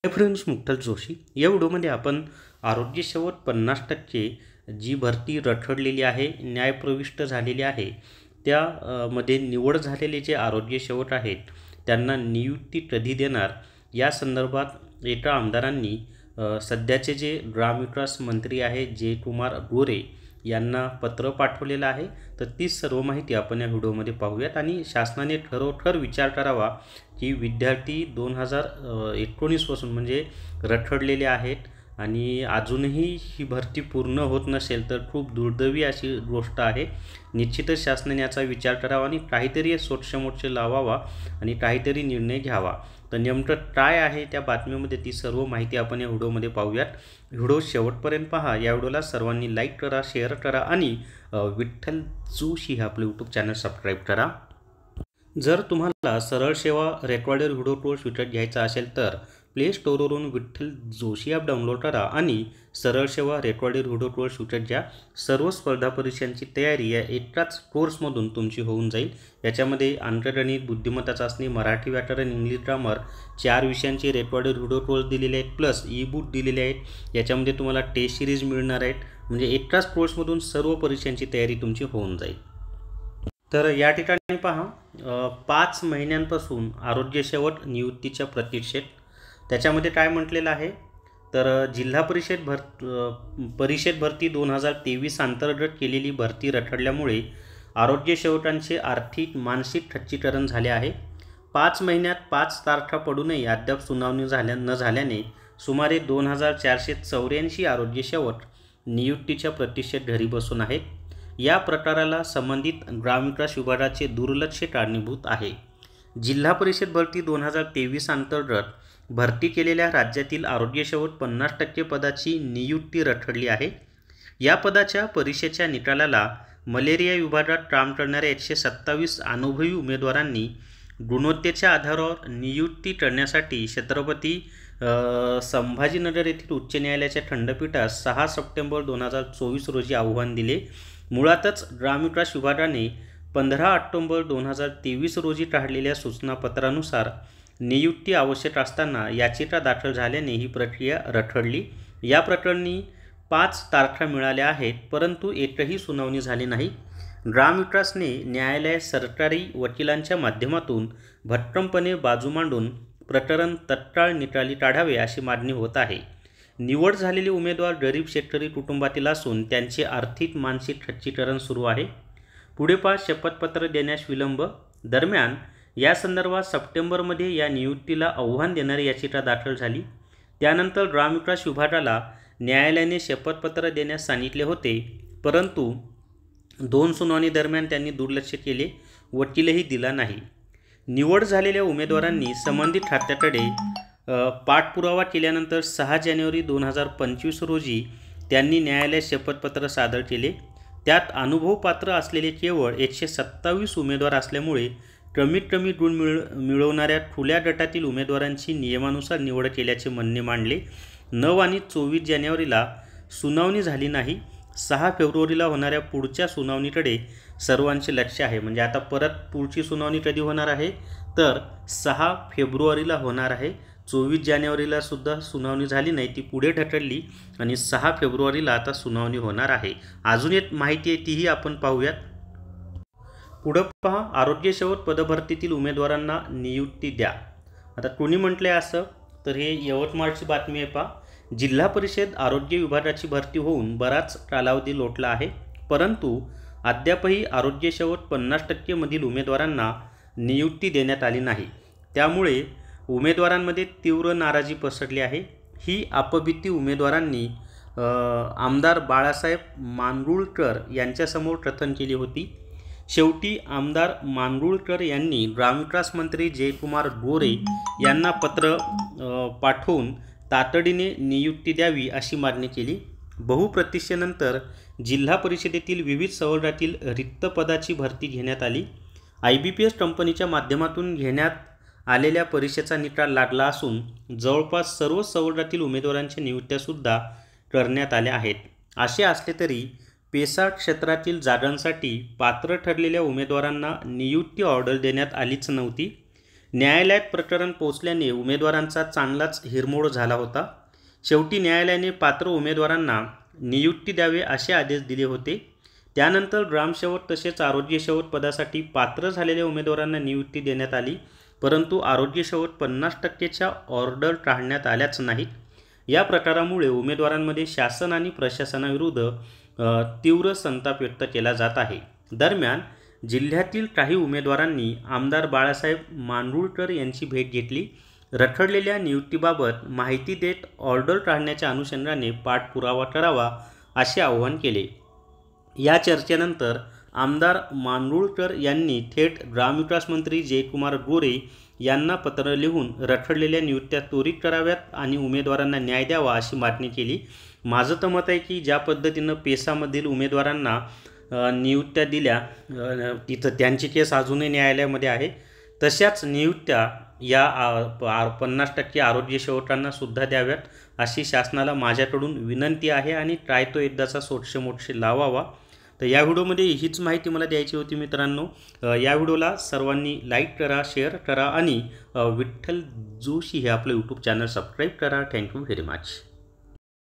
Friends, मुक्ताल Joshi या व्हिडिओमध्ये आपण आरोग्य सेवेत 50% जी भरती रखडलेली आहे, न्यायप्रविष्ट झालेली आहे, मध्ये निवड झालेले जे आरोग्य सेवक आहेत त्यांना नियुक्ती कधी देणार या संदर्भात एका आमदारांनी सध्याचे जे ग्रामविकास मंत्री आहेत जयकुमार गोरे यांना पत्र पाठवलेलं आहे। तर ती सर्व माहिती आपण या व्हिडिओमध्ये पाहूयात आणि शासनाने खरोखर विचार करावा की विद्यार्थी 2019 पासून म्हणजे रखडलेले आहेत आणि अजूनही ही भरती पूर्ण होत नसेल तर खूप दुर्दैवी अशी गोष्ट आहे। निश्चितच शासनाने याचा विचार करावा आणि काहीतरी सोटशेमोटशे लावावा आणि काहीतरी निर्णय घ्यावा। तर नेमकं काय आहे त्या बातमीमध्ये ती सर्व माहिती आपण या व्हिडिओमध्ये पाहूयात। व्हिडिओ शेवटपर्यंत पहा। या व्हिडिओला सर्वांनी लाईक करा, शेअर करा आणि विठ्ठल जोशी हा आपलं यूट्यूब चॅनल सबस्क्राईब करा। जर तुम्हाला सरळ सेवा रेकॉर्डेड व्हिडिओ कोर्स विकत घ्यायचा असेल तर प्ले स्टोरवरून विठ्ठल जोशी ॲप डाउनलोड करा आणि सरळ सेवा रेकॉर्डेड व्हिडिओ कोर्स विकत घ्या। सर्व स्पर्धा परीक्षांची तयारी या एकाच कोर्समधून तुमची होऊन जाईल। याच्यामध्ये अंकगणित, बुद्धिमत्ता चाचणी, मराठी व्याकरण, इंग्लिश ग्रामर 4 विषयांचे रेकॉर्डेड व्हिडिओ कोर्स दिलेले आहेत, प्लस ई बुक दिलेले आहेत। याच्यामध्ये तुम्हाला टेस्ट सिरीज मिळणार आहेत, म्हणजे एकाच कोर्समधून सर्व परीक्षांची तयारी तुमची होऊन जाईल। तर या ठिकाणी पहा, 5 महिन्यांपासून आरोग्य सेवक नियुक्तीच्या प्रतीक्षेत। त्याच्यामध्ये काय म्हटलेलं आहे तर जिल्हा परिषद भरती 2023 अंतर्गत केलेली भरती रखडल्यामुळे आरोग्य सेवकांचे आर्थिक मानसिक खच्चीकरण झाले आहे। 5 महिन्यात 5 तारखा पडूनही अद्याप सुनावणी न झाल्याने सुमारे 2484 आरोग्य सेवक नियुक्तीच्या प्रतीक्षेत घरी बसून आहेत। या प्रकाराला संबंधित ग्रामविकास विभागाचे दुर्लक्ष कारणीभूत आहे। जिल्हा परिषद भरती 2023 अंतर्गत भरती केलेल्या राज्यातील आरोग्य सेवक 50% पदाची नियुक्ती रखडली आहे। या पदाच्या परीक्षेच्या निकालाला मलेरिया विभागात काम करणाऱ्या 127 अनुभवी उमेदवारांनी गुणवत्तेच्या आधारावर नियुक्ती करण्यासाठी छत्रपती संभाजीनगर येथील उच्च न्यायालयाच्या खंडपीठास 6 सप्टेंबर 2024 रोजी आव्हान दिले। मुळातच ग्रामविकास विभागाने 15 ऑक्टोबर 2023 रोजी काढलेल्या सूचनापत्रानुसार नियुक्ती आवश्यक असताना याचिका दाखल झाल्याने ही प्रक्रिया रखडली। या प्रकरणी 5 तारखा मिळाल्या आहेत, परंतु एकही सुनावणी झाली नाही। ग्रामविकासने न्यायालयात सरकारी वकिलांच्या माध्यमातून भक्कमपणे बाजू मांडून प्रकरण तत्काळ निकाली काढावे अशी मागणी होत आहे। निवड झालेले उमेदवार गरीब शेतकरी कुटुंबातील असून त्यांचे आर्थिक मानसिक खच्चीकरण सुरू आहे। पुढे शपथपत्र देण्यास विलंब। दरम्यान या संदर्भात सप्टेंबरमध्ये या नियुक्तीला आव्हान देणारी याचिका दाखल झाली। त्यानंतर ग्रामविकास विभागाला न्यायालयाने शपथपत्र देण्यास सांगितले होते, परंतु 2 सुनावणी दरम्यान त्यांनी दुर्लक्ष केले, वकीलही दिला नाही। निवड झालेल्या उमेदवारांनी संबंधित खात्याकडे पाठपुरावा केल्यानंतर 6 जानेवारी 2025 रोजी त्यांनी न्यायालयात शपथपत्र सादर केले। त्यात अनुभवपात्र असलेले केवळ 127 उमेदवार असल्यामुळे कमीत कमी गुण मिळवणाऱ्या खुल्या गटातील उमेदवारांची नियमानुसार निवड केल्याचे म्हणणे मांडले। 9 आणि 24 जानेवारीला सुनावणी झाली नाही। 6 फेब्रुवारीला होणाऱ्या पुढच्या सुनावणीकडे सर्वांचे लक्ष आहे। म्हणजे आता परत पुढची सुनावणी कधी होणार आहे तर 6 फेब्रुवारीला होणार आहे। 24 जानेवारीला सुद्धा सुनावणी झाली नाही, ती पुढे ढकलली आणि 6 फेब्रुवारीला आता सुनावणी होणार आहे। अजून एक माहिती आहे तीही आपण पाहूयात। पुढे पहा, आरोग्य सेवक पदभरतीतील उमेदवारांना नियुक्ती द्या। आता कोणी म्हटले असं तर हे यवतमाळची बातमी आहे। पहा, जिल्हा परिषद आरोग्य विभागाची भरती होऊन बराच कालावधी लोटला आहे, परंतु अद्यापही आरोग्य सेवक 50% मधील उमेदवारांना नियुक्ती देण्यात आली नाही। त्यामुळे उमेदवारांमध्ये तीव्र नाराजी पसरली आहे। ही अपभीती उमेदवारांनी आमदार बाळासाहेब मांडगुळकर यांच्यासमोर कथन केली होती। शेवटी आमदार मांडगुळकर यांनी ग्रामविकास मंत्री जयकुमार गोरे यांना पत्र पाठवून तातडीने नियुक्ती द्यावी अशी मागणी केली। बहुप्रतीक्षेनंतर जिल्हा परिषदेतील विविध सवलतीतील रिक्त पदाची भरती घेण्यात आली। IBPS कंपनीच्या माध्यमातून घेण्यात आलेल्या परीक्षेचा निकाल लागला असून जवळपास सर्व सवलतीतील उमेदवारांच्या नियुक्त्यासुद्धा करण्यात आल्या आहेत। असे असले तरी पेसा क्षेत्रातील जागांसाठी पात्र ठरलेल्या उमेदवारांना नियुक्ती ऑर्डर देण्यात आलीच नव्हती। न्यायालयात प्रकरण पोहोचल्याने उमेदवारांचा चांगलाच हिरमोड झाला होता. शेवटी न्यायालयाने पात्र उमेदवारांना नियुक्ती द्यावे असे आदेश दिले होते. त्यानंतर ग्रामसेवक तसेच आरोग्यसेवक पदासाठी पात्र झालेल्या उमेदवारांना नियुक्ती देण्यात आली, परंतु आरोग्यसेवक 50%च्या ऑर्डर काढण्यात आल्याच नाहीत. या प्रकारामुळे उमेदवारांमध्ये शासन आणि प्रशासनाविरुद्ध तीव्र संताप व्यक्त केला जात आहे. दरम्यान जिल्ह्यातील काही उमेदवारांनी आमदार बाळासाहेब मांडुळकर यांची भेट घेतली. रखडलेल्या नियुक्तीबाबत माहिती देत ऑर्डर काढण्याच्या अनुषंगाने पाठपुरावा करावा असे आवाहन केले. या चर्चेनंतर आमदार मांडुळकर यांनी थेट ग्रामविकास मंत्री जयकुमार गोरे यांना पत्र लिहून रखडलेल्या नियुक्त्या त्वरित कराव्यात आणि उमेदवारांना न्याय द्यावा अशी मागणी केली. माझं तर मत आहे की ज्या पद्धतीनं पेसामधील उमेदवारांना नियुक्त्या दिल्या, तिथं त्यांची केस अजूनही न्यायालयामध्ये आहे, तशाच नियुक्त्या या 50% आरोग्यसेवकांना सुद्धा द्याव्यात अशी शासनाला माझ्याकडून विनंती आहे आणि काय तो एकदाचा सोटशे मोठशे लावावा. तर या व्हिडिओमध्ये हीच माहिती मला द्यायची होती मित्रांनो. या व्हिडिओला सर्वांनी लाईक करा, शेअर करा आणि विठ्ठल जोशी हे आपलं यूट्यूब चॅनल सबस्क्राईब करा. Thank you very much.